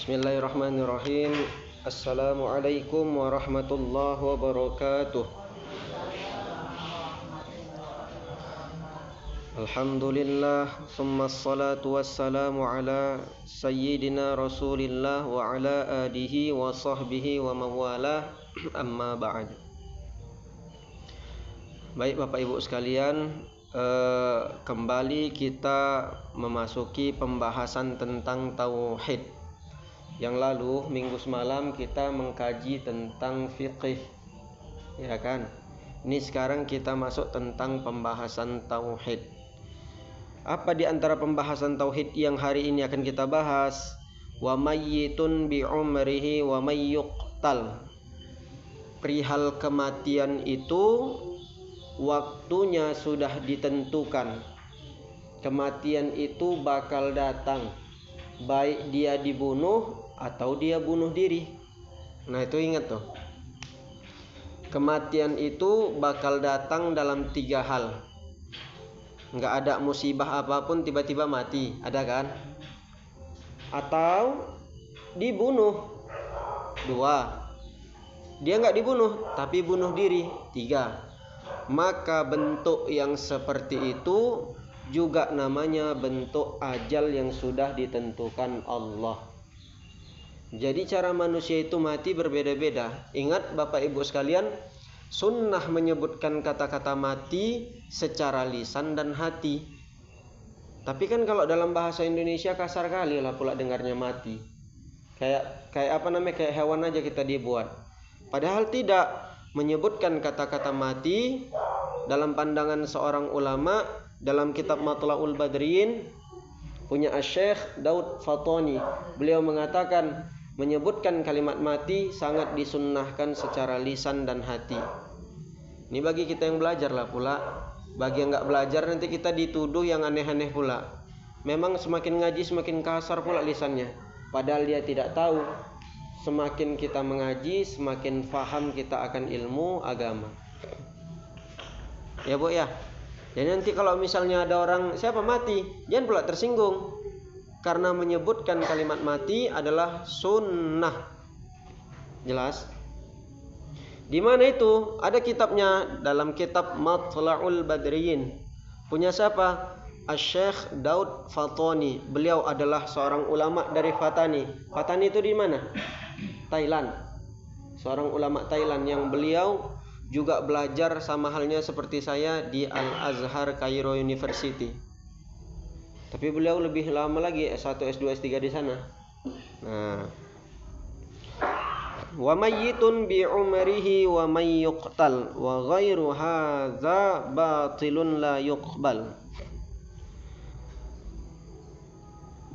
Bismillahirrahmanirrahim. Assalamualaikum warahmatullahi wabarakatuh. Alhamdulillah, summa salatu wassalamu ala sayyidina Rasulillah wa ala alihi wa sahbihi wa mawalah, amma ba'd. Baik Bapak Ibu sekalian, kembali kita memasuki pembahasan tentang tauhid. Yang lalu minggu semalam kita mengkaji tentang fiqih, ya kan? Ini sekarang kita masuk tentang pembahasan tauhid. Apa di antara pembahasan tauhid yang hari ini akan kita bahas? Wa mayyitun bi umrihi wa may yuqtal. Perihal kematian itu waktunya sudah ditentukan. Kematian itu bakal datang, baik dia dibunuh atau dia bunuh diri. Nah itu ingat tuh, kematian itu bakal datang dalam 3 hal. Nggak ada musibah apapun tiba-tiba mati, ada kan? Atau dibunuh. 2, dia nggak dibunuh tapi bunuh diri. 3, maka bentuk yang seperti itu juga namanya bentuk ajal yang sudah ditentukan Allah. Jadi cara manusia itu mati berbeda-beda. Ingat Bapak Ibu sekalian, sunnah menyebutkan kata-kata mati secara lisan dan hati. Tapi kan kalau dalam bahasa Indonesia kasar kali lah pula dengarnya mati. Kayak kayak hewan aja kita dibuat. Padahal tidak. Menyebutkan kata-kata mati dalam pandangan seorang ulama dalam kitab Matla'ul Badriyin punya Syekh Daud Fatoni. Beliau mengatakan menyebutkan kalimat mati sangat disunnahkan secara lisan dan hati. Ini bagi kita yang belajar lah pula. Bagi yang nggak belajar nanti kita dituduh yang aneh-aneh pula. Memang semakin ngaji semakin kasar pula lisannya. Padahal dia tidak tahu. Semakin kita mengaji semakin faham kita akan ilmu agama. Ya Bu ya. Jadi nanti kalau misalnya ada orang siapa mati, jangan pula tersinggung. Karena menyebutkan kalimat mati adalah sunnah. Jelas? Di mana itu? Ada kitabnya dalam kitab Matla'ul Badriyin. Punya siapa? Syekh Daud Fatoni. Beliau adalah seorang ulama dari Fatani. Fatani itu di mana? Thailand. Seorang ulama Thailand yang beliau juga belajar sama halnya seperti saya di Al-Azhar Cairo University. Tapi beliau lebih lama lagi S1, S2, S3 di sana. Nah, wa mayyitun bi umrihi wa may yuqtal wa ghairu hadza batilun la yuqbal.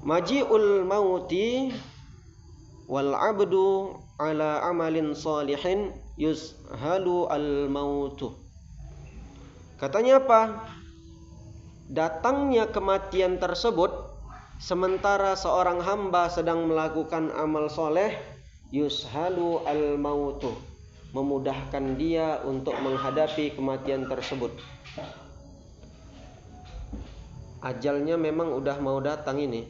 Maji'ul mauti wal 'abdu ala amalin salihin yuzhalu al mautu. Katanya apa? Datangnya kematian tersebut sementara seorang hamba sedang melakukan amal soleh, yushalu al mautu, memudahkan dia untuk menghadapi kematian tersebut. Ajalnya memang udah mau datang ini,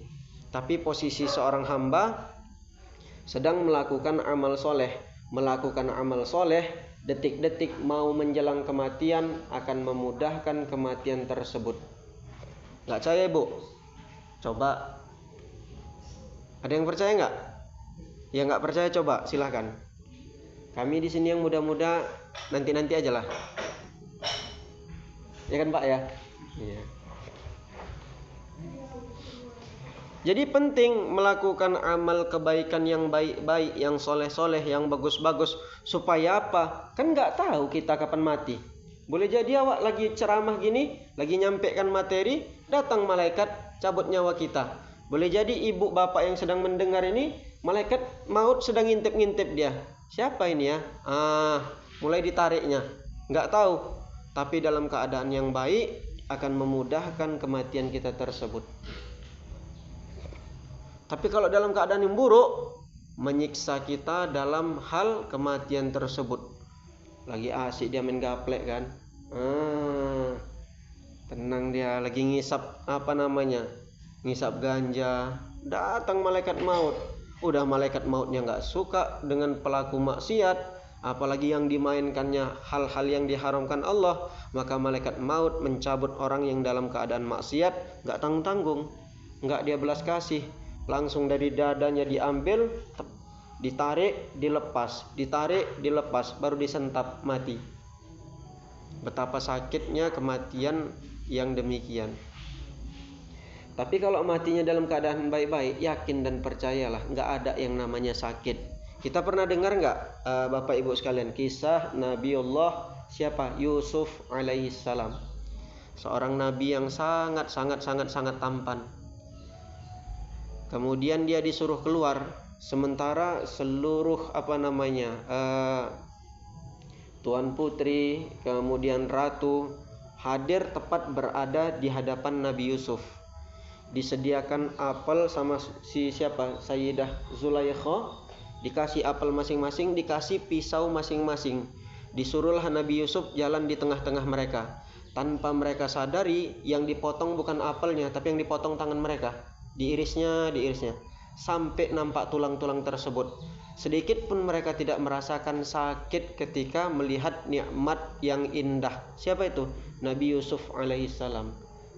tapi posisi seorang hamba sedang melakukan amal soleh. Melakukan amal soleh, detik-detik mau menjelang kematian akan memudahkan kematian tersebut. Gak percaya Bu? Coba. Ada yang percaya nggak? Yang nggak percaya coba silahkan. Kami di sini yang muda-muda nanti aja lah. Ya kan Pak ya? Iya. Jadi penting melakukan amal kebaikan yang baik-baik, yang soleh-soleh, yang bagus-bagus. Supaya apa? Kan nggak tahu kita kapan mati. Boleh jadi awak lagi ceramah gini, lagi nyampaikan materi, datang malaikat cabut nyawa kita. Boleh jadi ibu bapak yang sedang mendengar ini, malaikat maut sedang ngintip-ngintip dia. Siapa ini ya? Mulai ditariknya. Nggak tahu. Tapi dalam keadaan yang baik akan memudahkan kematian kita tersebut. Tapi kalau dalam keadaan yang buruk, menyiksa kita dalam hal kematian tersebut. Lagi asik dia main gaplek kan, tenang dia lagi ngisap ngisap ganja, datang malaikat maut Udah malaikat mautnya nggak suka dengan pelaku maksiat, apalagi yang dimainkannya hal-hal yang diharamkan Allah, maka malaikat maut mencabut orang yang dalam keadaan maksiat, nggak tanggung-tanggung, nggak dia belas kasih, langsung dari dadanya diambil, ditarik, dilepas, baru disentap mati. Betapa sakitnya kematian yang demikian. Tapi kalau matinya dalam keadaan baik-baik, yakin dan percayalah, nggak ada yang namanya sakit. Kita pernah dengar nggak, Bapak Ibu sekalian, kisah Nabiullah siapa? Yusuf alaihissalam. Seorang nabi yang sangat tampan. Kemudian dia disuruh keluar, sementara seluruh tuan putri, kemudian ratu hadir tepat berada di hadapan Nabi Yusuf. Disediakan apel sama si siapa? Sayyidah Zulaikha, dikasih apel masing-masing, dikasih pisau masing-masing. Disuruhlah Nabi Yusuf jalan di tengah-tengah mereka. Tanpa mereka sadari, yang dipotong bukan apelnya, tapi yang dipotong tangan mereka. Diirisnya, sampai nampak tulang-tulang tersebut. Sedikit pun mereka tidak merasakan sakit ketika melihat nikmat yang indah. Siapa itu? Nabi Yusuf alaihissalam.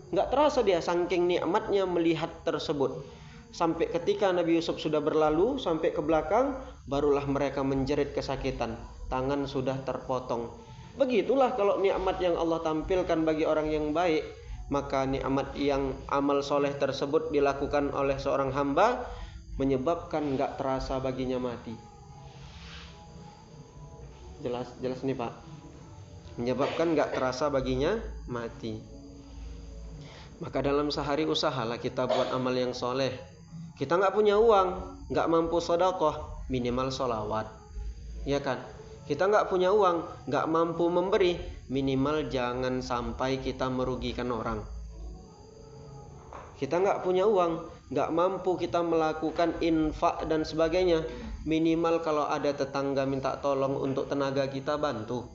Nggak terasa dia saking nikmatnya melihat tersebut. Sampai ketika Nabi Yusuf sudah berlalu sampai ke belakang, barulah mereka menjerit kesakitan. Tangan sudah terpotong. Begitulah kalau nikmat yang Allah tampilkan bagi orang yang baik, maka nikmat yang amal soleh tersebut dilakukan oleh seorang hamba menyebabkan nggak terasa baginya mati. Jelas nih Pak. Menyebabkan nggak terasa baginya mati. Maka dalam sehari usahalah kita buat amal yang soleh. Kita nggak punya uang, nggak mampu sedekah, minimal sholawat, ya kan? Kita nggak punya uang, nggak mampu memberi, minimal jangan sampai kita merugikan orang. Kita nggak punya uang, nggak mampu kita melakukan infak dan sebagainya, minimal kalau ada tetangga minta tolong untuk tenaga kita, bantu.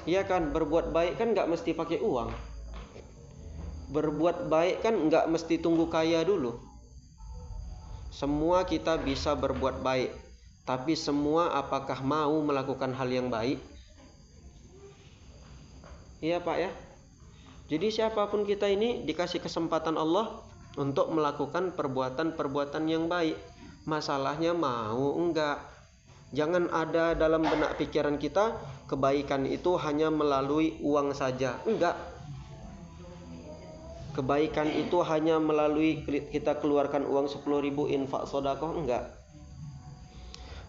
Iya kan? Berbuat baik kan nggak mesti pakai uang. Berbuat baik kan nggak mesti tunggu kaya dulu. Semua kita bisa berbuat baik, tapi semua apakah mau melakukan hal yang baik? Iya Pak ya. Jadi siapapun kita ini dikasih kesempatan Allah untuk melakukan perbuatan-perbuatan yang baik. Masalahnya mau enggak. Jangan ada dalam benak pikiran kita kebaikan itu hanya melalui uang saja. Enggak. Kebaikan itu hanya melalui kita keluarkan uang 10.000 infak sedekah, enggak.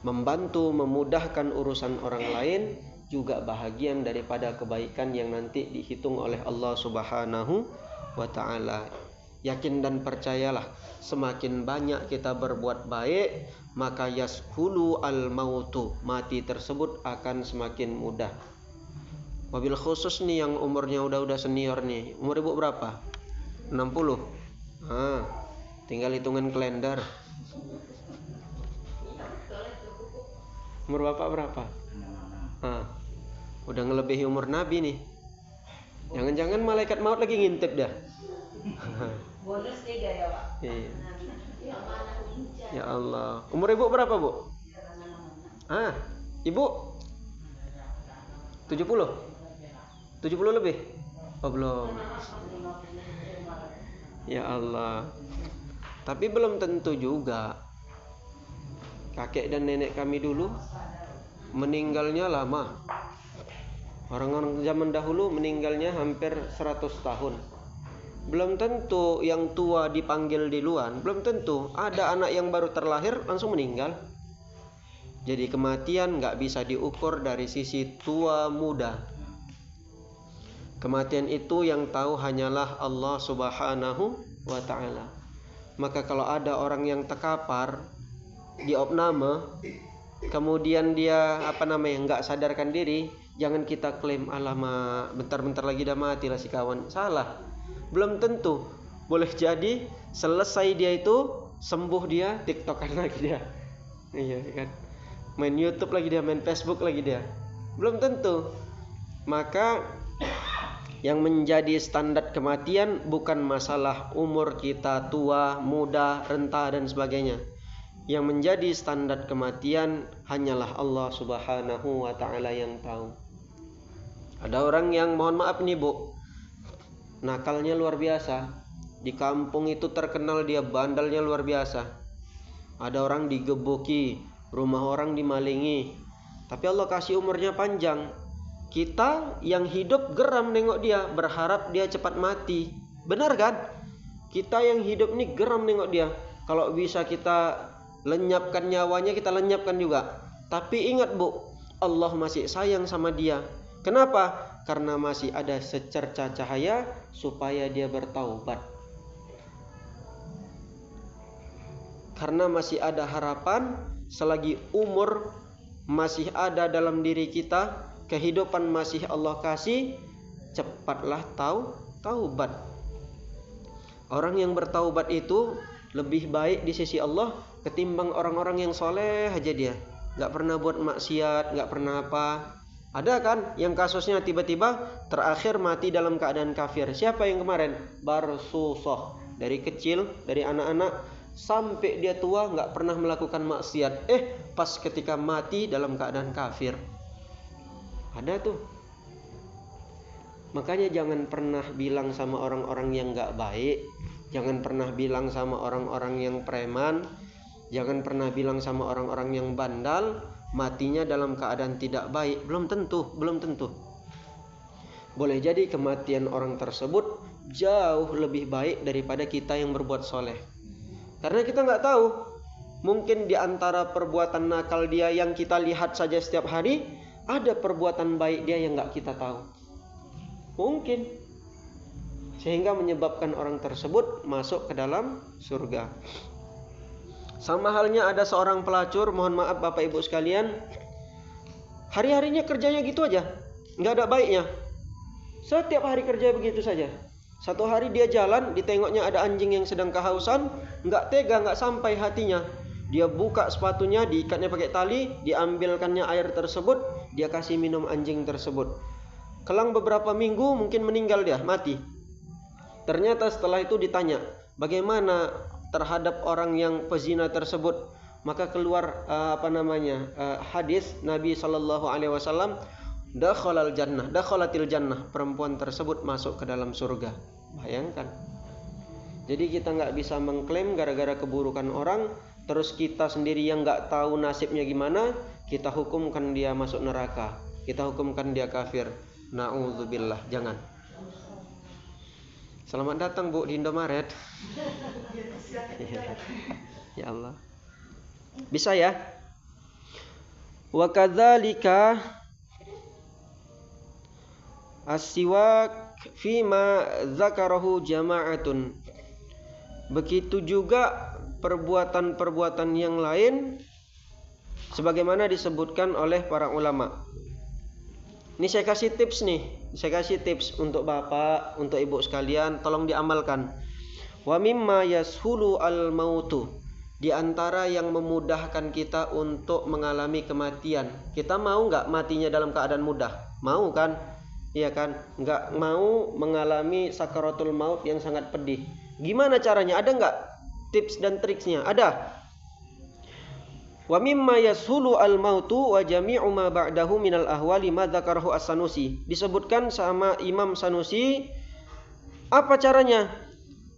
Membantu, memudahkan urusan orang lain juga bahagian daripada kebaikan yang nanti dihitung oleh Allah Subhanahu wa ta'ala. Yakin dan percayalah, semakin banyak kita berbuat baik, maka yashulu al-mautu, mati tersebut akan semakin mudah. Wabil khusus nih yang umurnya udah senior nih. Umur ibu berapa? 60. Tinggal hitungan kalender. Umur bapak berapa? Udah ngelebihi umur Nabi nih. Jangan-jangan malaikat maut lagi ngintip dah. Bonus 3 ya Pak. Iya. Ya Allah. Umur ibu berapa Bu? Ibu 70? 70 lebih? Oh belum. Ya Allah. Tapi belum tentu juga. Kakek dan nenek kami dulu meninggalnya lama. Orang-orang zaman dahulu meninggalnya hampir 100 tahun. Belum tentu yang tua dipanggil duluan. Belum tentu. Ada anak yang baru terlahir langsung meninggal. Jadi kematian gak bisa diukur dari sisi tua muda. Kematian itu yang tahu hanyalah Allah Subhanahu wa ta'ala. Maka kalau ada orang yang terkapar di opname, kemudian dia nggak sadarkan diri, jangan kita klaim alama bentar-bentar lagi dah mati lah si kawan. Salah. Belum tentu. Boleh jadi selesai dia itu sembuh dia TikTokan lagi dia. Iya kan. Main YouTube lagi dia, main Facebook lagi dia. Belum tentu. Maka Yang menjadi standar kematian bukan masalah umur kita tua, muda, renta dan sebagainya. Yang menjadi standar kematian hanyalah Allah Subhanahu wa taala yang tahu. Ada orang yang mohon maaf nih Bu, nakalnya luar biasa. Di kampung itu terkenal dia bandalnya luar biasa. Ada orang digebuki, rumah orang dimalingi. Tapi Allah kasih umurnya panjang. Kita yang hidup geram nengok dia, berharap dia cepat mati. Benar kan? Kita yang hidup nih geram nengok dia. Kalau bisa kita lenyapkan nyawanya, kita lenyapkan juga. Tapi ingat Bu, Allah masih sayang sama dia. Kenapa? Karena masih ada secerca cahaya supaya dia bertaubat. Karena masih ada harapan selagi umur masih ada dalam diri kita, kehidupan masih Allah kasih, cepatlah taubat. Orang yang bertaubat itu lebih baik di sisi Allah ketimbang orang-orang yang soleh aja dia, nggak pernah buat maksiat, nggak pernah apa. Ada kan yang kasusnya tiba-tiba terakhir mati dalam keadaan kafir. Siapa yang kemarin? Barsusoh. Dari kecil, dari anak-anak sampai dia tua nggak pernah melakukan maksiat. Pas ketika mati dalam keadaan kafir. Ada tuh. Makanya jangan pernah bilang sama orang-orang yang nggak baik, jangan pernah bilang sama orang-orang yang preman, jangan pernah bilang sama orang-orang yang bandal matinya dalam keadaan tidak baik. Belum tentu. Boleh jadi kematian orang tersebut jauh lebih baik daripada kita yang berbuat soleh. Karena kita nggak tahu, mungkin di antara perbuatan nakal dia yang kita lihat saja setiap hari, ada perbuatan baik dia yang nggak kita tahu. Mungkin. Sehingga menyebabkan orang tersebut masuk ke dalam surga. Sama halnya ada seorang pelacur, mohon maaf Bapak Ibu sekalian, hari-harinya kerjanya gitu aja, nggak ada baiknya. Setiap hari kerja begitu saja. Satu hari dia jalan, ditengoknya ada anjing yang sedang kehausan, nggak tega, nggak sampai hatinya. Dia buka sepatunya, diikatnya pakai tali, diambilkannya air tersebut, dia kasih minum anjing tersebut. Kelang beberapa minggu mungkin meninggal dia, mati. Ternyata setelah itu ditanya, bagaimana terhadap orang yang pezina tersebut? Maka keluar hadis Nabi SAW, dakhalatil jannah, perempuan tersebut masuk ke dalam surga. Bayangkan. Jadi kita nggak bisa mengklaim gara-gara keburukan orang, terus kita sendiri yang nggak tahu nasibnya gimana, kita hukumkan dia masuk neraka, kita hukumkan dia kafir. Na'udzubillah, jangan. Selamat datang Bu di Indomaret. Ya Allah. Bisa ya? Wa kadzalika as-siwak fima dzakarahu jama'atun. Begitu juga perbuatan-perbuatan yang lain sebagaimana disebutkan oleh para ulama. Ini saya kasih tips untuk Bapak, untuk Ibu sekalian, tolong diamalkan. Wa mimma yashulu al-mautu, di antara yang memudahkan kita untuk mengalami kematian. Kita mau nggak matinya dalam keadaan mudah? Mau kan? Iya kan? Nggak mau mengalami sakaratul maut yang sangat pedih. Gimana caranya? Ada nggak tips dan triksnya? Ada. Wa mimma yashulu al-mautu wa jami'u ma ba'dahu minal ahwali ma dzakarahu as-Sanusi. Disebutkan sama Imam Sanusi, apa caranya?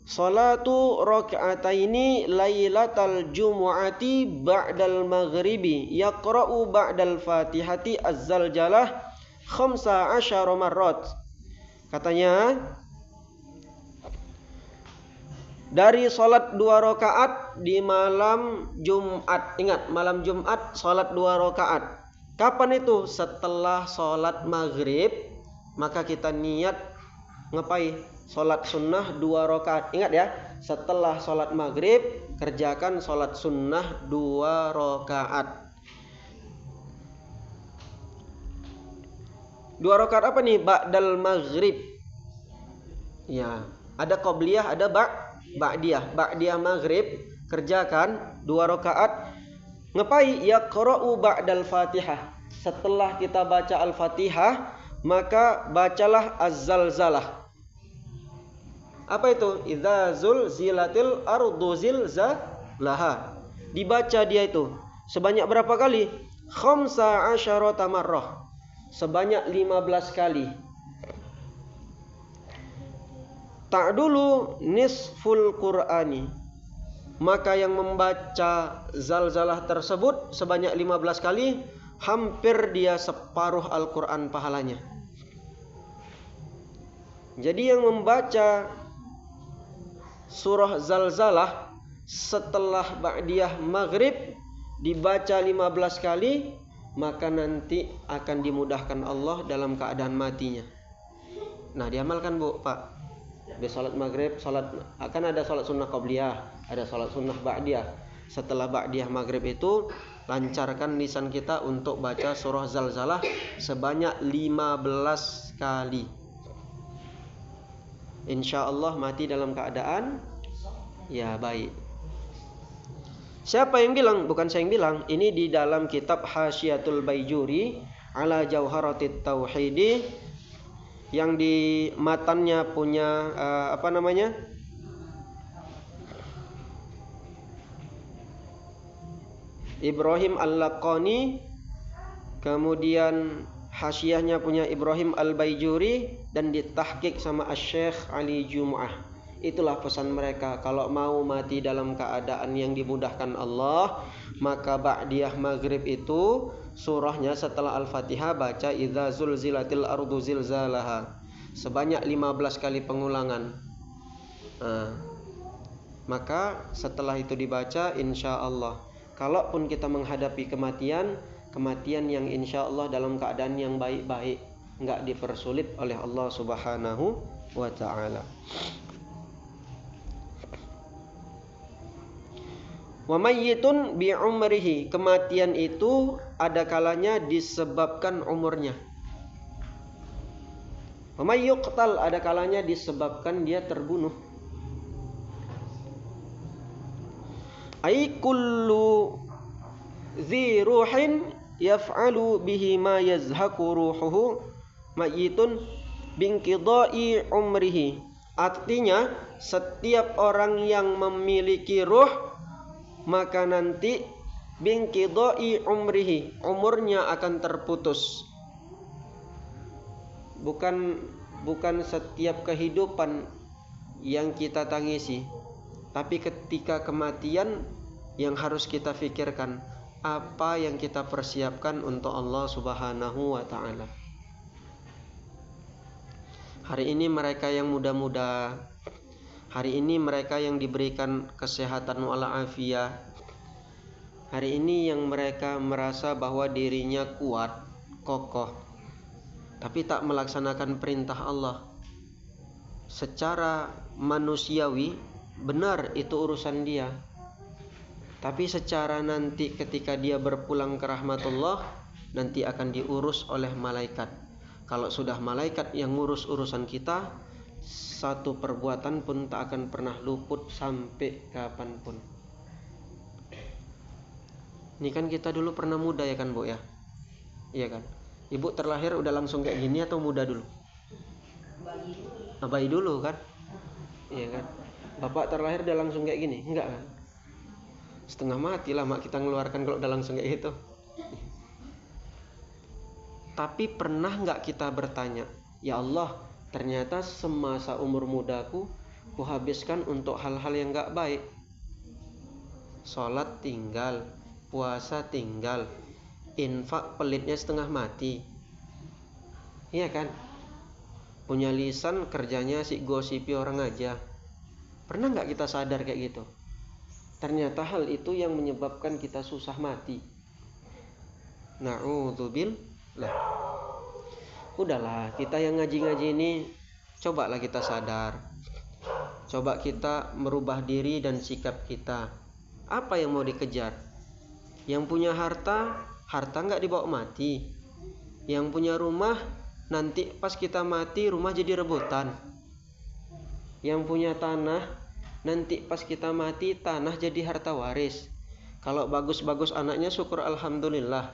Salatu raka'ataini lailatal jumu'ati ba'dal maghribi yaqra'u ba'dal fatihati az-zaljalah 15 marrat. Katanya dari salat 2 rakaat di malam Jumat. Ingat, malam Jumat salat 2 rakaat. Kapan itu? Setelah salat maghrib, maka kita niat ngapain? Salat sunnah 2 rakaat. Ingat ya, setelah salat maghrib kerjakan salat sunnah 2 rakaat. 2 rakaat apa nih? Ba'dal maghrib. Ya, ada qabliyah, ada Ba'diyah maghrib, kerjakan 2 rakaat. Ngapain? Yaqra'u ba'dal Fatihah. Setelah kita baca Al-Fatihah, maka bacalah Az-Zalzalah. Apa itu? Idza zulzilatil ardu zilzalaha. Dibaca dia itu sebanyak berapa kali? Khamsa asyarata marrah. Sebanyak 15 kali. Ta'dulu nisful Qur'ani. Maka yang membaca zalzalah tersebut sebanyak 15 kali, hampir dia separuh Al-Quran pahalanya. Jadi yang membaca surah zalzalah setelah ba'diyah maghrib dibaca 15 kali, maka nanti akan dimudahkan Allah dalam keadaan matinya. Nah, diamalkan Bu, Pak. Di salat maghrib, akan ada salat sunnah qabliyah, ada salat sunnah ba'diyah. Setelah ba'diyah maghrib itu, lancarkan lisan kita untuk baca surah zalzalah sebanyak 15 kali. Insya Allah mati dalam keadaan ya baik. Siapa yang bilang? Bukan saya yang bilang. Ini di dalam kitab Hasyiatul Baijuri ala Jauharatit Tauhidi, yang di matannya punya Ibrahim Al-Laqani, kemudian hasyiahnya punya Ibrahim Al-Baijuri, dan ditahqiq sama Asy-Syaikh Ali Jumu'ah. Itulah pesan mereka, kalau mau mati dalam keadaan yang dimudahkan Allah, maka ba'diyah maghrib itu surahnya setelah Al-Fatihah baca idza zulzilatil ardu zilzalaha sebanyak 15 kali pengulangan. Maka setelah itu dibaca, insya Allah, kalaupun kita menghadapi kematian yang insya Allah dalam keadaan yang baik-baik, enggak dipersulit oleh Allah Subhanahu wa ta'ala. Wa mayyitun bi umrihi, kematian itu ada kalanya disebabkan umurnya. Wa may yuqtal, ada kalanya disebabkan dia terbunuh. Ai kullu dzi ruhin yaf'alu bihi ma yazhaqu ruhuhu mayyitun binqidai umrihi. Artinya setiap orang yang memiliki ruh, maka nanti binqidai umrihi, umurnya akan terputus. Bukan setiap kehidupan yang kita tangisi, tapi ketika kematian yang harus kita pikirkan, apa yang kita persiapkan untuk Allah Subhanahu wa ta'ala. Hari ini mereka yang muda-muda, hari ini mereka yang diberikan kesehatan walafiat, hari ini yang mereka merasa bahwa dirinya kuat, kokoh, tapi tak melaksanakan perintah Allah. Secara manusiawi benar itu urusan dia, tapi secara nanti ketika dia berpulang ke rahmatullah, nanti akan diurus oleh malaikat. Kalau sudah malaikat yang ngurus urusan kita, satu perbuatan pun tak akan pernah luput sampai kapanpun. Ini kan kita dulu pernah muda ya kan Bu ya? Iya kan? Ibu terlahir udah langsung kayak gini atau muda dulu? Bayi dulu kan? Iya kan? Bapak terlahir udah langsung kayak gini? Enggak kan? Setengah mati lah mak kita ngeluarkan kalau udah langsung kayak gitu. Tapi pernah nggak kita bertanya, ya Allah, ternyata semasa umur mudaku kuhabiskan untuk hal-hal yang gak baik. Sholat tinggal, puasa tinggal, infak pelitnya setengah mati. Iya kan? Punya lisan kerjanya si gosipi orang aja. Pernah gak kita sadar kayak gitu? Ternyata hal itu yang menyebabkan kita susah mati. Na'udzubillah. Udahlah, kita yang ngaji-ngaji ini cobalah kita sadar. Coba kita merubah diri dan sikap kita. Apa yang mau dikejar? Yang punya harta enggak dibawa mati. Yang punya rumah, nanti pas kita mati rumah jadi rebutan. Yang punya tanah, nanti pas kita mati tanah jadi harta waris. Kalau bagus-bagus anaknya syukur alhamdulillah.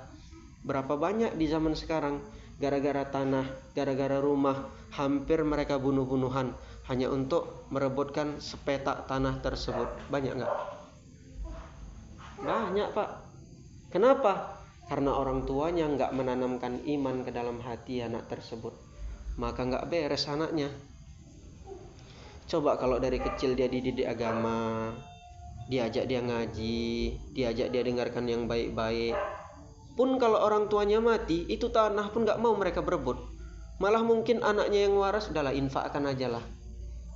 Berapa banyak di zaman sekarang gara-gara tanah, gara-gara rumah, hampir mereka bunuh-bunuhan hanya untuk merebutkan sepetak tanah tersebut. Banyak nggak? Banyak, Pak. Kenapa? Karena orang tuanya nggak menanamkan iman ke dalam hati anak tersebut, maka nggak beres anaknya. Coba kalau dari kecil dia dididik agama, diajak dia ngaji, diajak dia dengarkan yang baik-baik, pun kalau orang tuanya mati, itu tanah pun nggak mau mereka berebut. Malah mungkin anaknya yang waras, udahlah infakkan aja lah.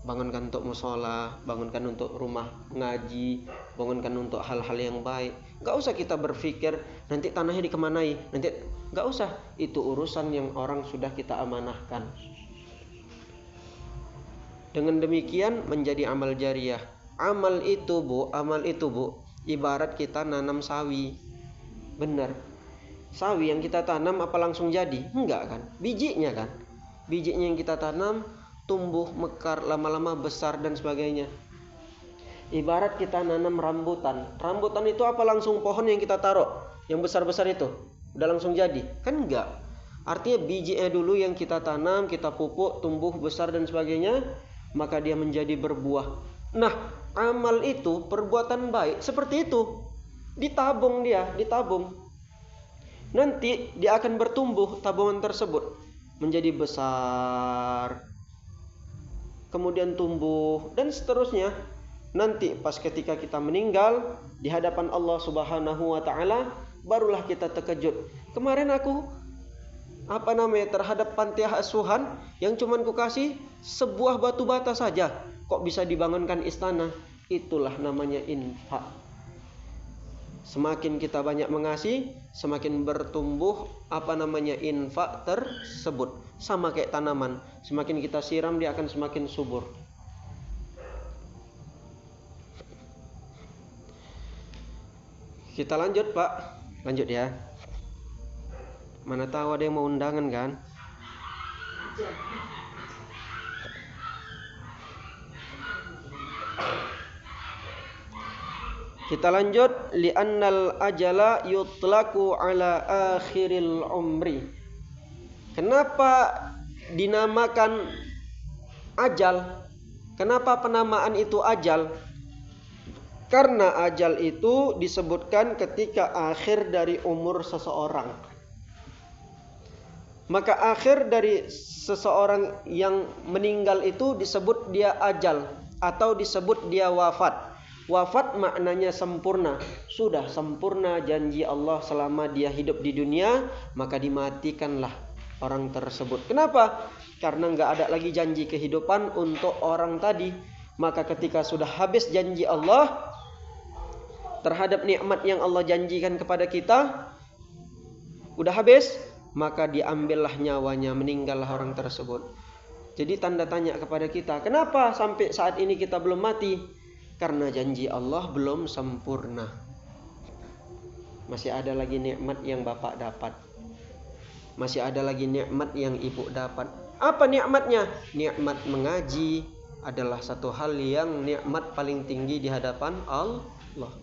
Bangunkan untuk musola, bangunkan untuk rumah ngaji, bangunkan untuk hal-hal yang baik. Gak usah kita berpikir nanti tanahnya dikemanai, nanti gak usah. Itu urusan yang orang sudah kita amanahkan. Dengan demikian menjadi amal jariah. Amal itu bu, ibarat kita nanam sawi. Benar. Sawi yang kita tanam apa langsung jadi? Enggak kan? Bijinya kan? Bijinya yang kita tanam tumbuh, mekar, lama-lama besar dan sebagainya. Ibarat kita nanam rambutan. Rambutan itu apa langsung pohon yang kita taruh, yang besar-besar itu udah langsung jadi? Kan enggak. Artinya bijinya dulu yang kita tanam, kita pupuk, tumbuh, besar dan sebagainya, maka dia menjadi berbuah. Nah, amal itu, perbuatan baik seperti itu. Ditabung. Nanti dia akan bertumbuh, tabungan tersebut menjadi besar, kemudian tumbuh dan seterusnya. Nanti pas ketika kita meninggal di hadapan Allah Subhanahu wa taala, barulah kita terkejut. Kemarin aku terhadap panti asuhan yang cuman kukasih sebuah batu bata saja, kok bisa dibangunkan istana? Itulah namanya infak. Semakin kita banyak mengasihi, semakin bertumbuh infak tersebut. Sama kayak tanaman, semakin kita siram dia akan semakin subur. Kita lanjut, Pak. Lanjut ya. Mana tahu ada yang mau undangan kan? Kita lanjut, li'annal ajala yutlaqu ala akhiril umri. Kenapa dinamakan ajal? Kenapa penamaan itu ajal? Karena ajal itu disebutkan ketika akhir dari umur seseorang. Maka akhir dari seseorang yang meninggal itu disebut dia ajal atau disebut dia wafat. Wafat maknanya sempurna. Sudah sempurna janji Allah selama dia hidup di dunia, maka dimatikanlah orang tersebut. Kenapa? Karena nggak ada lagi janji kehidupan untuk orang tadi. Maka ketika sudah habis janji Allah terhadap nikmat yang Allah janjikan kepada kita, udah habis, maka diambillah nyawanya, meninggallah orang tersebut. Jadi tanda tanya kepada kita, kenapa sampai saat ini kita belum mati? Karena janji Allah belum sempurna. Masih ada lagi nikmat yang Bapak dapat. Masih ada lagi nikmat yang Ibu dapat. Apa nikmatnya? Nikmat mengaji adalah satu hal yang nikmat paling tinggi di hadapan Allah.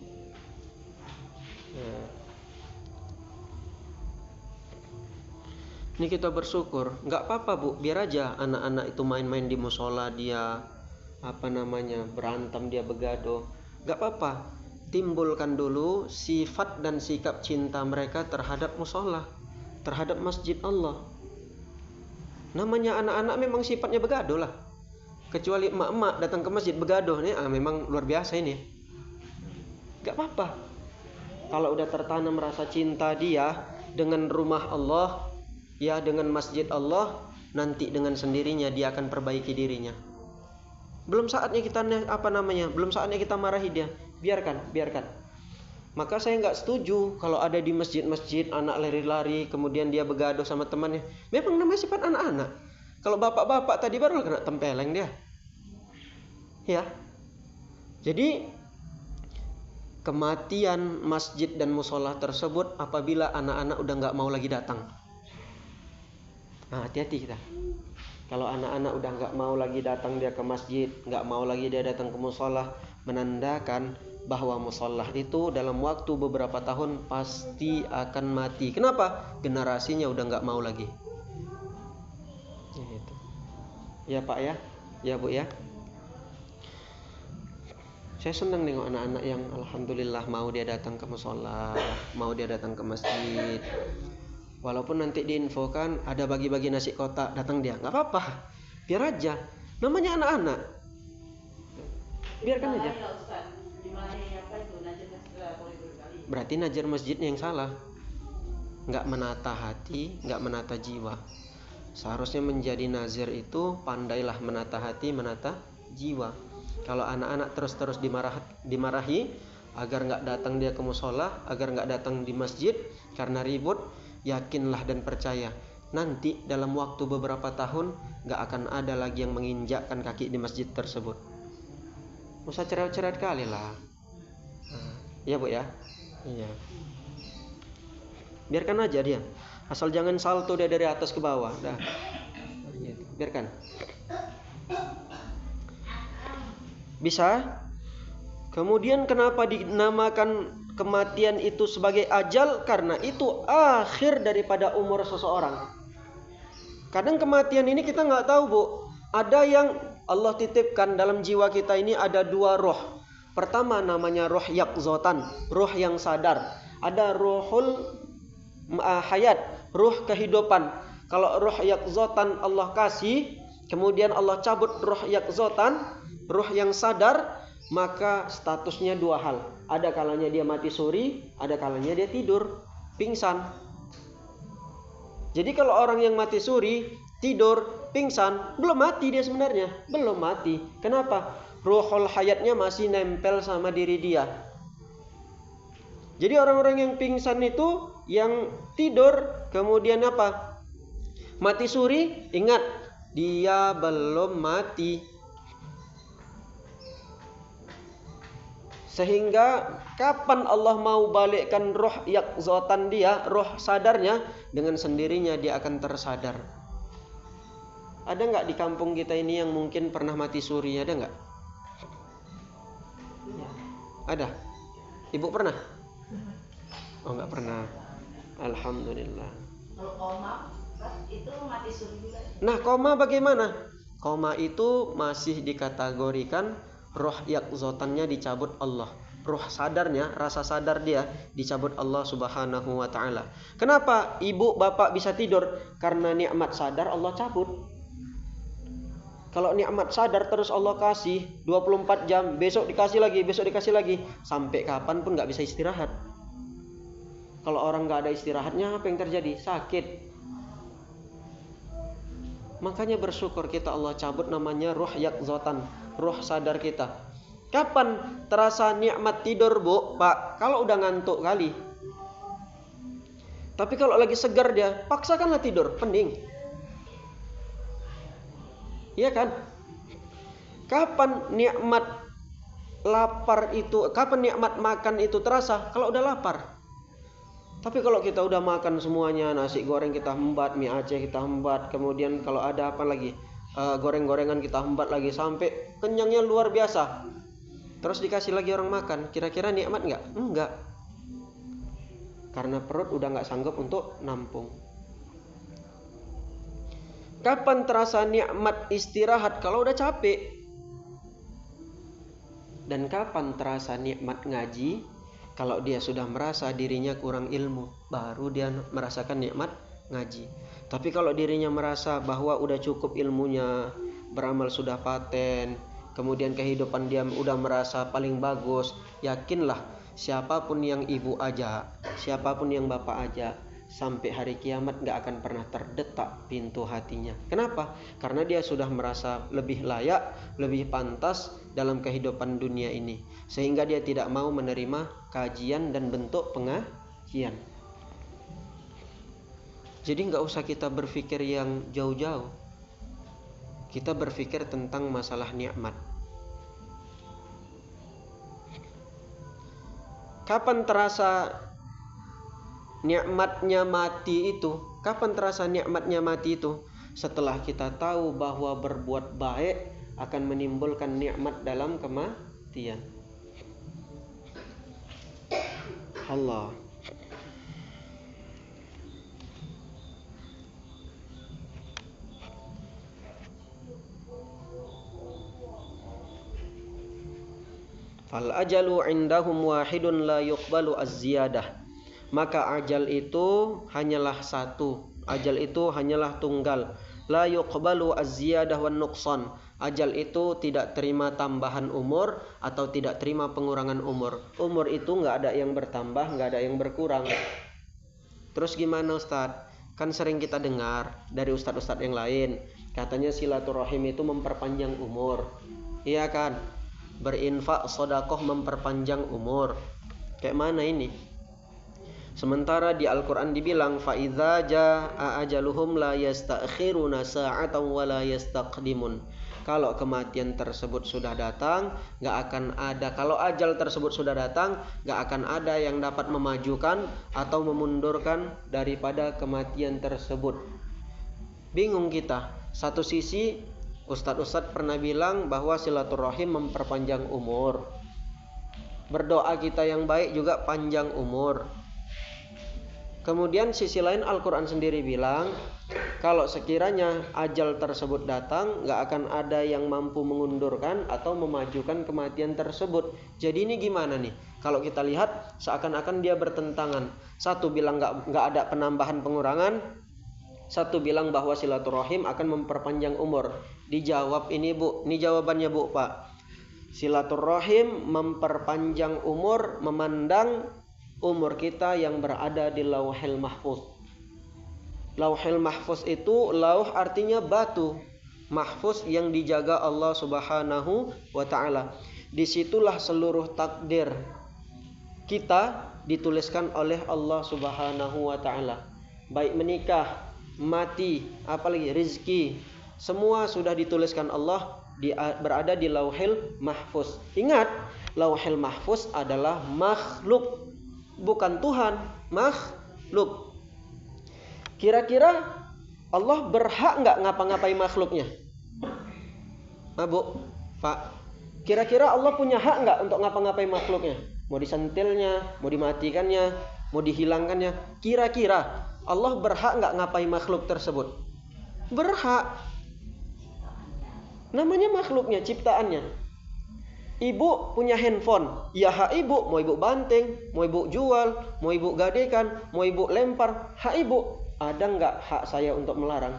Ini kita bersyukur. Nggak apa-apa Bu, biar aja anak-anak itu main-main di musola, dia berantem, dia begaduh. Gak apa-apa. Timbulkan dulu sifat dan sikap cinta mereka terhadap musola, terhadap masjid Allah. Namanya anak-anak memang sifatnya begaduh lah. Kecuali emak-emak datang ke masjid begaduh nih, memang luar biasa ini. Gak apa-apa. Kalau udah tertanam rasa cinta dia dengan rumah Allah, ya dengan masjid Allah, nanti dengan sendirinya dia akan perbaiki dirinya. Belum saatnya kita belum saatnya kita marahi dia. Biarkan. Maka saya nggak setuju kalau ada di masjid-masjid anak lari-lari, kemudian dia begaduh sama temannya. Memang namanya sifat anak-anak. Kalau bapak-bapak tadi baru kena tempeleng dia. Ya. Jadi kematian masjid dan musola tersebut apabila anak-anak udah nggak mau lagi datang. Nah, hati-hati kita. Kalau anak-anak udah nggak mau lagi datang dia ke masjid, nggak mau lagi dia datang ke musola, menandakan bahwa musola itu dalam waktu beberapa tahun pasti akan mati. Kenapa? Generasinya udah nggak mau lagi. Ya Pak ya, ya Bu ya. Saya senang nengok anak-anak yang alhamdulillah mau dia datang ke mushola, mau dia datang ke masjid. Walaupun nanti diinfokan ada bagi-bagi nasi kotak, datang dia, nggak apa-apa, biar aja. Namanya anak-anak, biarkan aja. Berarti najar masjidnya yang salah, nggak menata hati, nggak menata jiwa. Seharusnya menjadi nazir itu pandailah menata hati, menata jiwa. Kalau anak-anak terus-terus dimarahi agar nggak datang dia ke musola, agar nggak datang di masjid karena ribut, yakinlah dan percaya nanti dalam waktu beberapa tahun nggak akan ada lagi yang menginjakkan kaki di masjid tersebut. Usah cerewet-cerewet kali lah. Iya Bu ya. Iya. Biarkan aja dia. Asal jangan salto dia dari atas ke bawah. Dah. Biarkan. Bisa? Kemudian kenapa dinamakan kematian itu sebagai ajal? Karena itu akhir daripada umur seseorang. Kadang kematian ini kita nggak tahu Bu. Ada yang Allah titipkan dalam jiwa kita ini ada dua roh. Pertama namanya roh yaqzatan, roh yang sadar. Ada rohul hayat, roh kehidupan. Kalau roh yaqzatan Allah kasih, kemudian Allah cabut roh yaqzatan, roh yang sadar, maka statusnya dua hal. Ada kalanya dia mati suri, ada kalanya dia tidur, pingsan. Jadi kalau orang yang mati suri, tidur, pingsan, belum mati dia sebenarnya, belum mati. Kenapa? Ruhul hayatnya masih nempel sama diri dia. Jadi orang-orang yang pingsan itu, yang tidur, kemudian apa? Mati suri, ingat, dia belum mati. Sehingga kapan Allah mau balikkan roh yaqzatan dia, roh sadarnya, dengan sendirinya dia akan tersadar. Ada nggak di kampung kita ini yang mungkin pernah mati suri? Ada nggak? Ada? Ibu pernah? Oh nggak pernah. Alhamdulillah. Kalau koma itu mati suri juga. Nah koma bagaimana? Koma itu masih dikategorikan roh yaqzatannya dicabut Allah. Roh sadarnya, rasa sadar dia dicabut Allah Subhanahu wa ta'ala. Kenapa ibu bapak bisa tidur? Karena nikmat sadar Allah cabut. Kalau nikmat sadar terus Allah kasih 24 jam, besok dikasih lagi, sampai kapan pun gak bisa istirahat. Kalau orang gak ada istirahatnya, apa yang terjadi? Sakit. Makanya bersyukur kita Allah cabut namanya ruh yaqzatan, ruh sadar kita. Kapan terasa nikmat tidur Bu, Pak? Kalau udah ngantuk kali. Tapi kalau lagi segar dia, paksakanlah tidur, pening. Iya kan? Kapan nikmat lapar itu, kapan nikmat makan itu terasa? Kalau udah lapar. Tapi kalau kita udah makan semuanya, nasi goreng kita hembat, mie Aceh kita hembat, kemudian kalau ada apa lagi, goreng-gorengan kita hembat lagi sampai kenyangnya luar biasa. Terus dikasih lagi orang makan, kira-kira nikmat nggak? Enggak. Karena perut udah nggak sanggup untuk nampung. Kapan terasa nikmat istirahat? Kalau udah capek. Dan kapan terasa nikmat ngaji? Kalau dia sudah merasa dirinya kurang ilmu, baru dia merasakan nikmat ngaji. Tapi kalau dirinya merasa bahwa udah cukup ilmunya, beramal sudah paten, kemudian kehidupan dia udah merasa paling bagus, yakinlah siapapun yang ibu ajak, siapapun yang bapak ajak, sampai hari kiamat gak akan pernah terdetak pintu hatinya. Kenapa? Karena dia sudah merasa lebih layak, lebih pantas dalam kehidupan dunia ini, sehingga dia tidak mau menerima kajian dan bentuk pengajian. Jadi gak usah kita berpikir yang jauh-jauh. Kita berpikir tentang masalah nikmat. Kapan terasa nikmatnya mati itu? Kapan terasa nikmatnya mati itu? Setelah kita tahu bahwa berbuat baik akan menimbulkan nikmat dalam kematian. Allah. Fal ajalu indahum wahidun la yuqbalu az-ziyadah. Maka ajal itu hanyalah satu. Ajal itu hanyalah tunggal. La yuqbalu az-ziyadah wan nuqsan. Ajal itu tidak terima tambahan umur atau tidak terima pengurangan umur. Umur itu nggak ada yang bertambah, nggak ada yang berkurang. Terus gimana Ustadz? Kan sering kita dengar dari ustadz-ustadz yang lain, katanya silaturahim itu memperpanjang umur. Iya kan? Berinfak sedekah memperpanjang umur. Kayak mana ini? Sementara di Al-Quran dibilang fa idza jaa ajaluhum la yastakhiruna sa'atan wa la yastaqdimun. Kalau kematian tersebut sudah datang, nggak akan ada. Kalau ajal tersebut sudah datang, nggak akan ada yang dapat memajukan atau memundurkan daripada kematian tersebut. Bingung kita. Satu sisi ustadz-ustadz pernah bilang bahwa silaturahim memperpanjang umur. Berdoa kita yang baik juga panjang umur. Kemudian sisi lain Al-Quran sendiri bilang, kalau sekiranya ajal tersebut datang, gak akan ada yang mampu mengundurkan atau memajukan kematian tersebut. Jadi ini gimana nih? Kalau kita lihat seakan-akan dia bertentangan. Satu bilang gak ada penambahan pengurangan, satu bilang bahwa silaturahim akan memperpanjang umur. Dijawab ini Bu, ini jawabannya Bu Pak. Silaturahim memperpanjang umur memandang umur kita yang berada di Lauhil Mahfuz. Lauhil Mahfuz itu, lauh artinya batu, mahfuz yang dijaga Allah Subhanahu wa ta'ala. Disitulah seluruh takdir kita dituliskan oleh Allah Subhanahu wa ta'ala. Baik menikah, mati, apalagi rizki, semua sudah dituliskan Allah, berada di Lauhil Mahfuz. Ingat, Lauhil Mahfuz adalah makhluk, bukan Tuhan, makhluk. Kira-kira Allah berhak nggak ngapa-ngapain makhluknya? Bu, Pak, kira-kira Allah punya hak nggak untuk ngapa-ngapain makhluknya? Mau disentilnya, mau dimatikannya, mau dihilangkannya? Kira-kira Allah berhak nggak ngapain makhluk tersebut? Berhak. Namanya makhluknya, ciptaannya. Ibu punya handphone, ya hak ibu, mau ibu banting, mau ibu jual, mau ibu gadekan, mau ibu lempar, hak ibu. Ada nggak hak saya untuk melarang?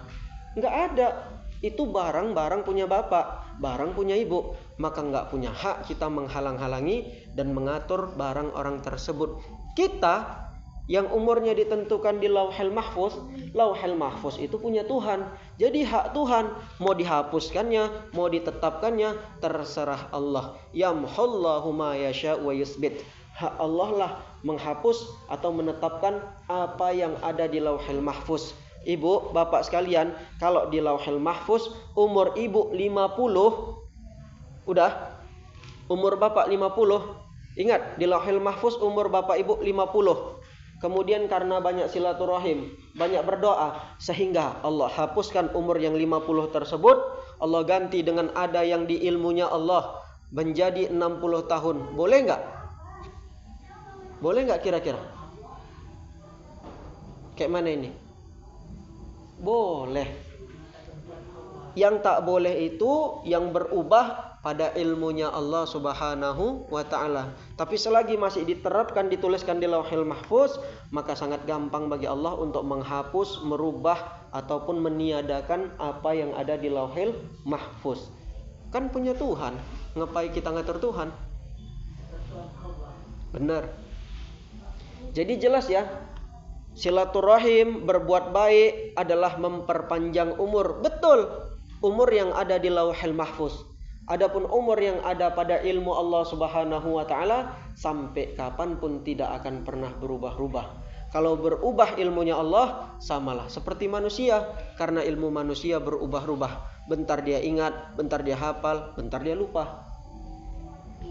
Nggak ada. Itu barang punya bapak, barang punya ibu. Maka nggak punya hak kita menghalang-halangi dan mengatur barang orang tersebut. Kita yang umurnya ditentukan di Lauhil Mahfuz, Lauhil Mahfuz itu punya Tuhan. Jadi hak Tuhan, mau dihapuskannya, mau ditetapkannya, terserah Allah. Yamhullahu ma yasha wa yusbit. Hak Allah lah menghapus atau menetapkan apa yang ada di Lauhil Mahfuz. Ibu, bapak sekalian, kalau di Lauhil Mahfuz umur ibu 50, udah, umur bapak 50. Ingat, di Lauhil Mahfuz umur bapak ibu 50. Kemudian karena banyak silaturahim, banyak berdoa, sehingga Allah hapuskan umur yang 50 tersebut. Allah ganti dengan ada yang di ilmunya Allah menjadi 60 tahun. Boleh nggak? Boleh nggak kira-kira? Kayak mana ini? Boleh. Yang tak boleh itu yang berubah pada ilmunya Allah Subhanahu wa ta'ala. Tapi selagi masih diterapkan, dituliskan di Lauhil Mahfuz, maka sangat gampang bagi Allah untuk menghapus, merubah ataupun meniadakan apa yang ada di Lauhil Mahfuz. Kan punya Tuhan, ngapain kita ngatur Tuhan? Benar. Jadi jelas ya, silaturahim, berbuat baik adalah memperpanjang umur. Betul, umur yang ada di Lauhil Mahfuz. Adapun umur yang ada pada ilmu Allah Subhanahu wa ta'ala, sampai kapanpun tidak akan pernah berubah-ubah. Kalau berubah ilmunya Allah, samalah seperti manusia. Karena ilmu manusia berubah-ubah. Bentar dia ingat, bentar dia hafal, bentar dia lupa.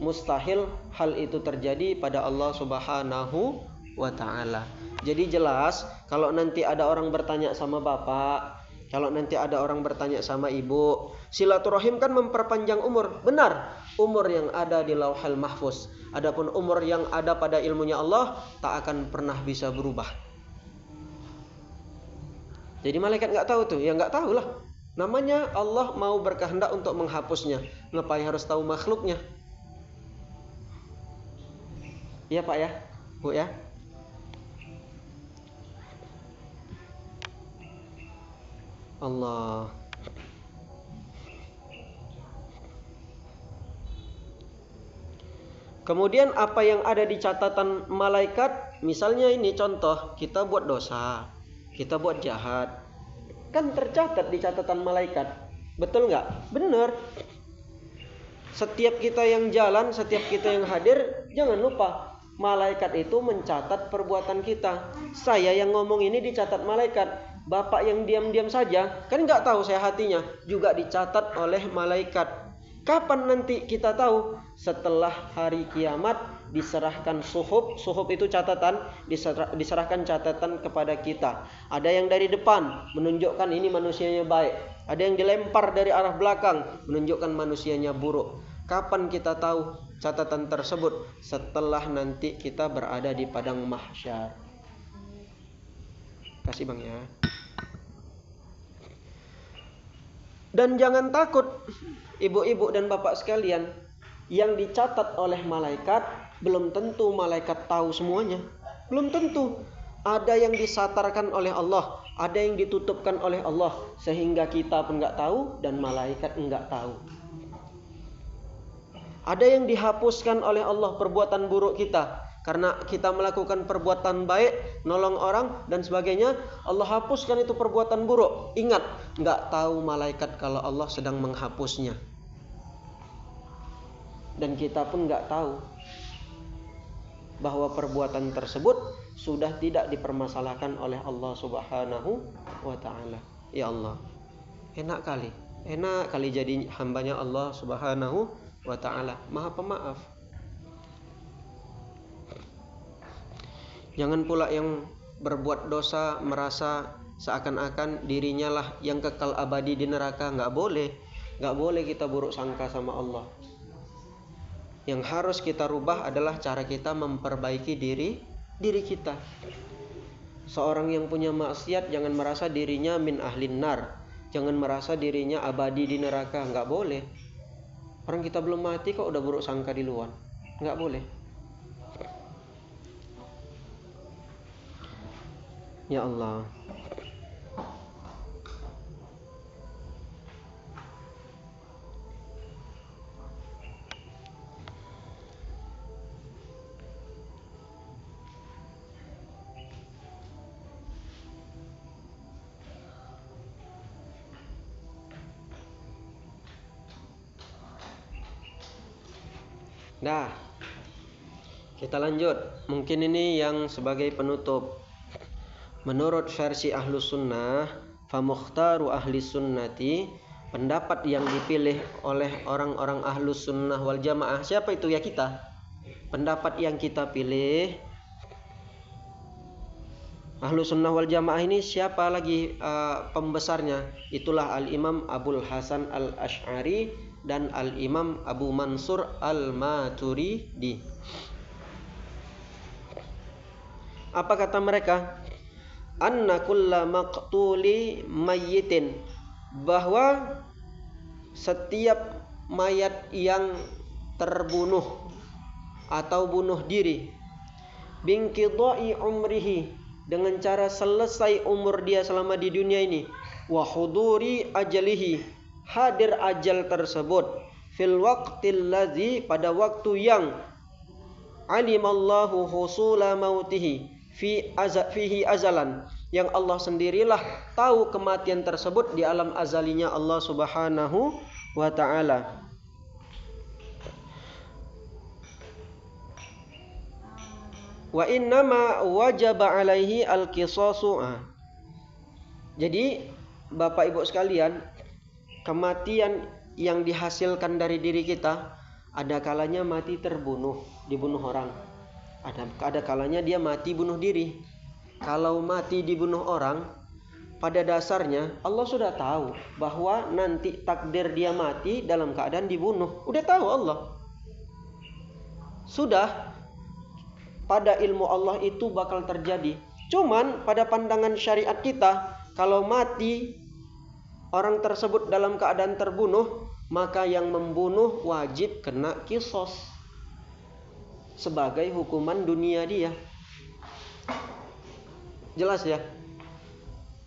Mustahil hal itu terjadi pada Allah Subhanahu wa ta'ala. Jadi jelas, kalau nanti ada orang bertanya sama bapak, kalau nanti ada orang bertanya sama ibu, silaturahim kan memperpanjang umur. Benar, umur yang ada di Lauhil Mahfuz. Adapun umur yang ada pada ilmunya Allah tak akan pernah bisa berubah. Jadi malaikat nggak tahu tuh, ya nggak tahu lah. Namanya Allah mau berkehendak untuk menghapusnya. Ngapain harus tahu makhluknya? Iya Pak ya, Bu ya. Allah. Kemudian apa yang ada di catatan malaikat, misalnya ini contoh, kita buat dosa, kita buat jahat, kan tercatat di catatan malaikat. Betul nggak? Bener. Setiap kita yang jalan, setiap kita yang hadir, jangan lupa malaikat itu mencatat perbuatan kita. Saya yang ngomong ini dicatat malaikat. Bapak yang diam-diam saja, kan nggak tahu saya hatinya, juga dicatat oleh malaikat. Kapan nanti kita tahu? Setelah hari kiamat diserahkan suhuf itu catatan, diserahkan catatan kepada kita. Ada yang dari depan menunjukkan ini manusianya baik, ada yang dilempar dari arah belakang menunjukkan manusianya buruk. Kapan kita tahu catatan tersebut? Setelah nanti kita berada di padang mahsyar. Kasih Bang ya. Dan jangan takut ibu-ibu dan bapak sekalian, yang dicatat oleh malaikat belum tentu malaikat tahu semuanya. Belum tentu. Ada yang disatarkan oleh Allah, ada yang ditutupkan oleh Allah, sehingga kita pun nggak tahu dan malaikat nggak tahu. Ada yang dihapuskan oleh Allah perbuatan buruk kita, karena kita melakukan perbuatan baik, nolong orang dan sebagainya, Allah hapuskan itu perbuatan buruk. Ingat, nggak tahu malaikat kalau Allah sedang menghapusnya. Dan kita pun nggak tahu bahwa perbuatan tersebut sudah tidak dipermasalahkan oleh Allah Subhanahu wa ta'ala. Ya Allah, enak kali jadi hambanya Allah Subhanahu wa ta'ala, Maha Pemaaf. Jangan pula yang berbuat dosa merasa seakan-akan dirinya lah yang kekal abadi di neraka. Nggak boleh kita buruk sangka sama Allah. Yang harus kita rubah adalah cara kita memperbaiki diri kita. Seorang yang punya maksiat jangan merasa dirinya min ahlin nar, jangan merasa dirinya abadi di neraka. Nggak boleh. Orang kita belum mati kok udah buruk sangka di luar. Nggak boleh. Ya Allah. Nah, kita lanjut. Mungkin ini yang sebagai penutup. Menurut versi Ahlus Sunnah, famukhtaru ahli sunnati, pendapat yang dipilih oleh orang-orang Ahlus Sunnah wal Jamaah. Siapa itu? Ya kita. Pendapat yang kita pilih Ahlus Sunnah wal Jamaah ini siapa lagi pembesarnya? Itulah Al-Imam Abul Hasan Al-Asy'ari dan Al-Imam Abu Mansur Al-Maturidi. Apa kata mereka? Anna kulla maqtuli mayyitin, bahwa setiap mayat yang terbunuh atau bunuh diri, binqidai umrihi, dengan cara selesai umur dia selama di dunia ini, wa huduri ajalihi, hadir ajal tersebut, fil waqtil ladzi, pada waktu yang alimallahu husula mautihi fihi azalan, yang Allah sendirilah tahu kematian tersebut di alam azalinya Allah Subhanahu wa ta'ala. Wa innama wajaba alaihi al-qisasu. Jadi Bapak Ibu sekalian, kematian yang dihasilkan dari diri kita, ada kalanya mati terbunuh, dibunuh orang. Ada kalanya dia mati bunuh diri. Kalau mati dibunuh orang, pada dasarnya Allah sudah tahu bahwa nanti takdir dia mati dalam keadaan dibunuh. Udah tahu Allah. Sudah, pada ilmu Allah itu bakal terjadi. Cuman pada pandangan syariat kita, kalau mati orang tersebut dalam keadaan terbunuh, maka yang membunuh wajib kena qisas. sebagai hukuman dunia dia. Jelas ya?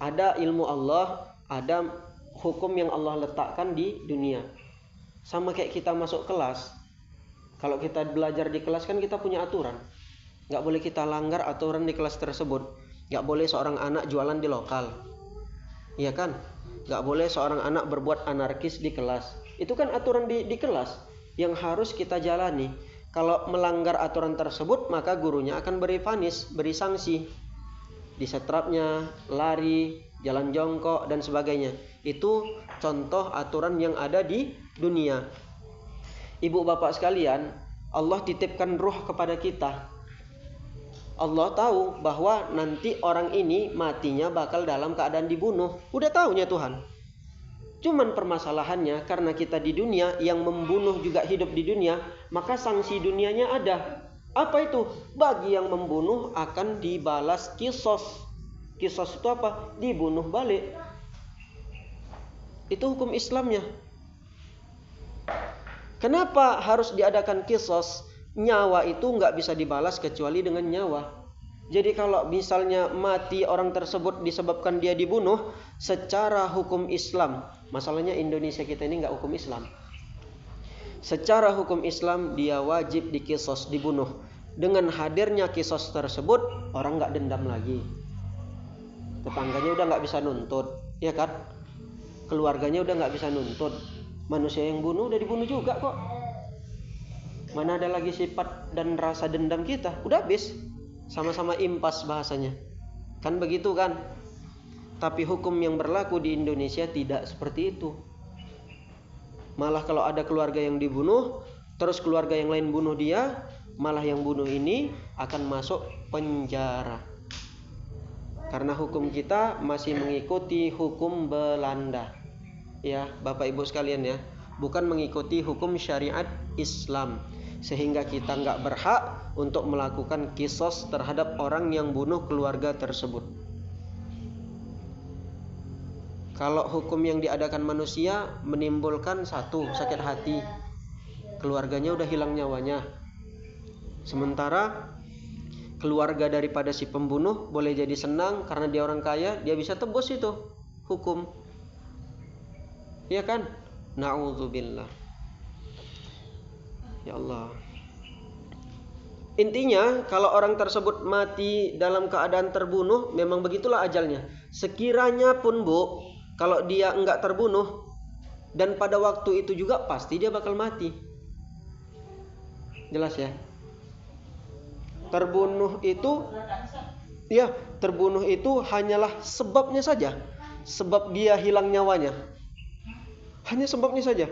Ada ilmu Allah, ada hukum yang Allah letakkan di dunia. Sama kayak kita masuk kelas. Kalau kita belajar di kelas kan kita punya aturan. Nggak boleh kita langgar aturan di kelas tersebut. Nggak boleh seorang anak jualan di lokal. Iya kan? Nggak boleh seorang anak berbuat anarkis di kelas. Itu kan aturan di kelas yang harus kita jalani. Kalau melanggar aturan tersebut, maka gurunya akan beri vonis, beri sanksi. Disetrapnya, lari, jalan jongkok, dan sebagainya. Itu contoh aturan yang ada di dunia. Ibu bapak sekalian, Allah titipkan ruh kepada kita. Allah tahu bahwa nanti orang ini matinya bakal dalam keadaan dibunuh. Udah tahunya Tuhan. Cuman permasalahannya karena kita di dunia, yang membunuh juga hidup di dunia, maka sanksi dunianya ada. Apa itu? Bagi yang membunuh akan dibalas kisos. Kisos itu apa? Dibunuh balik. Itu hukum Islamnya. Kenapa harus diadakan kisos? Nyawa itu nggak bisa dibalas kecuali dengan nyawa. Jadi kalau misalnya mati orang tersebut disebabkan dia dibunuh, secara hukum Islam, masalahnya Indonesia kita ini nggak hukum Islam. Secara hukum Islam dia wajib dikisos, dibunuh. Dengan hadirnya kisos tersebut, orang nggak dendam lagi. Tetangganya udah nggak bisa nuntut, ya kan? Keluarganya udah nggak bisa nuntut. Manusia yang bunuh udah dibunuh juga kok. Mana ada lagi sifat dan rasa dendam kita? Udah habis. Sama-sama impas bahasanya. Kan begitu kan? Tapi hukum yang berlaku di Indonesia tidak seperti itu. Malah kalau ada keluarga yang dibunuh, terus keluarga yang lain bunuh dia, malah yang bunuh ini akan masuk penjara. Karena hukum kita masih mengikuti hukum Belanda. Ya, Bapak Ibu sekalian ya. Bukan mengikuti hukum syariat Islam. Sehingga kita nggak berhak untuk melakukan kisos terhadap orang yang bunuh keluarga tersebut. Kalau hukum yang diadakan manusia menimbulkan satu, sakit hati, keluarganya udah hilang nyawanya. Sementara keluarga daripada si pembunuh boleh jadi senang karena dia orang kaya, dia bisa tebus itu hukum. Iya kan? Na'udzubillah. Ya Allah. Intinya kalau orang tersebut mati dalam keadaan terbunuh, memang begitulah ajalnya. Sekiranya pun Bu, kalau dia enggak terbunuh, dan pada waktu itu juga pasti dia bakal mati. Jelas ya? Terbunuh itu, ya, terbunuh itu hanyalah sebabnya saja. Sebab dia hilang nyawanya. Hanya sebabnya saja.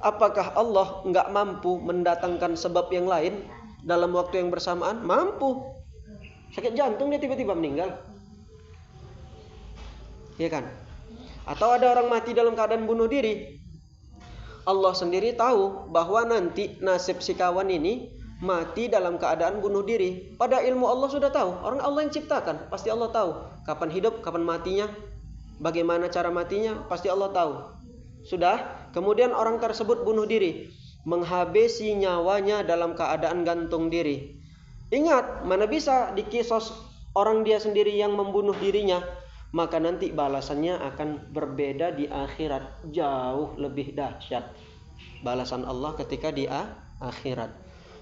Apakah Allah nggak mampu mendatangkan sebab yang lain dalam waktu yang bersamaan? Mampu. Sakit jantung dia tiba-tiba meninggal. Ya kan? Atau ada orang mati dalam keadaan bunuh diri. Allah sendiri tahu bahwa nanti nasib si kawan ini mati dalam keadaan bunuh diri. Pada ilmu Allah sudah tahu. Orang Allah yang ciptakan. Pasti Allah tahu. Kapan hidup, kapan matinya. Bagaimana cara matinya, pasti Allah tahu. Sudah, kemudian orang tersebut bunuh diri, menghabisi nyawanya dalam keadaan gantung diri. Ingat, mana bisa dikisos orang dia sendiri yang membunuh dirinya, maka nanti balasannya akan berbeda di akhirat, jauh lebih dahsyat balasan Allah ketika di akhirat.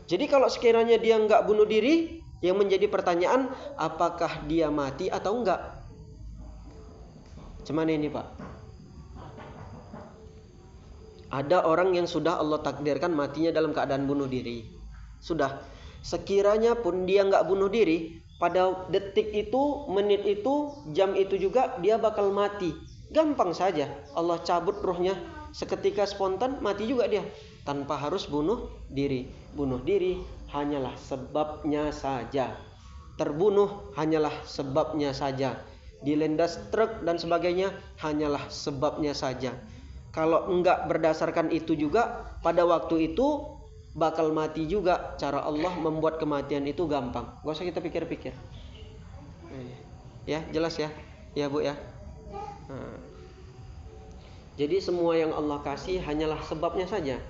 Jadi kalau sekiranya dia enggak bunuh diri, yang menjadi pertanyaan, apakah dia mati atau enggak? Cuman ini Pak, ada orang yang sudah Allah takdirkan matinya dalam keadaan bunuh diri. Sudah. Sekiranya pun dia nggak bunuh diri, pada detik itu, menit itu, jam itu juga dia bakal mati. Gampang saja. Allah cabut ruhnya. Seketika spontan mati juga dia. Tanpa harus bunuh diri. Bunuh diri hanyalah sebabnya saja. Terbunuh hanyalah sebabnya saja. Dilindas truk dan sebagainya hanyalah sebabnya saja. Kalau enggak berdasarkan itu juga, pada waktu itu bakal mati juga. Cara Allah membuat kematian itu gampang. Gak usah kita pikir-pikir. Ya, jelas ya? Ya Bu ya. Jadi semua yang Allah kasih hanyalah sebabnya saja.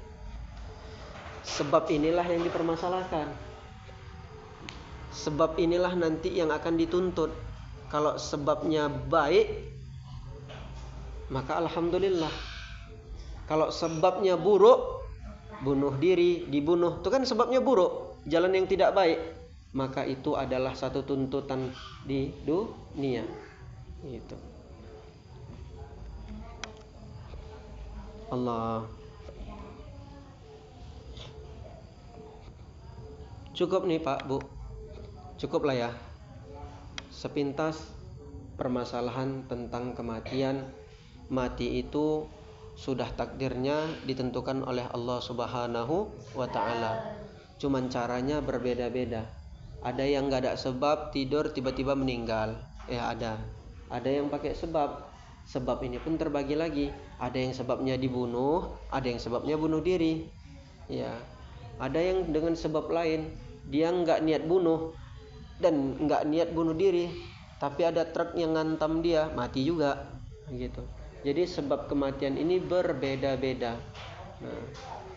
Sebab inilah yang dipermasalahkan. Sebab inilah nanti yang akan dituntut. Kalau sebabnya baik, maka alhamdulillah. Kalau sebabnya buruk, bunuh diri, dibunuh, itu kan sebabnya buruk, jalan yang tidak baik, maka itu adalah satu tuntutan di dunia. Gitu. Allah. Cukup nih Pak, Bu. Cukup lah ya. Sepintas permasalahan tentang kematian. Mati itu sudah takdirnya ditentukan oleh Allah Subhanahu wa ta'ala. Cuman caranya berbeda-beda. Ada yang gak ada sebab, tidur tiba-tiba meninggal. Ya ada. Ada yang pakai sebab. Sebab ini pun terbagi lagi. Ada yang sebabnya dibunuh, ada yang sebabnya bunuh diri. Ya. Ada yang dengan sebab lain, dia nggak niat bunuh dan nggak niat bunuh diri, tapi ada truk yang ngantam dia, mati juga, gitu. Jadi sebab kematian ini berbeda-beda. Nah,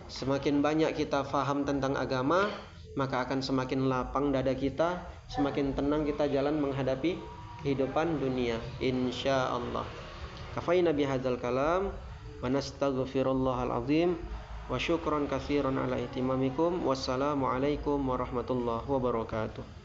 semakin banyak kita faham tentang agama, maka akan semakin lapang dada kita, semakin tenang kita jalan menghadapi kehidupan dunia, insya Allah. Kafaina bihadzal kalam wa nastaghfirullahal azim. Wa syukran katsiran ala ihtimamikum. Wassalamualaikum warahmatullahi wabarakatuh.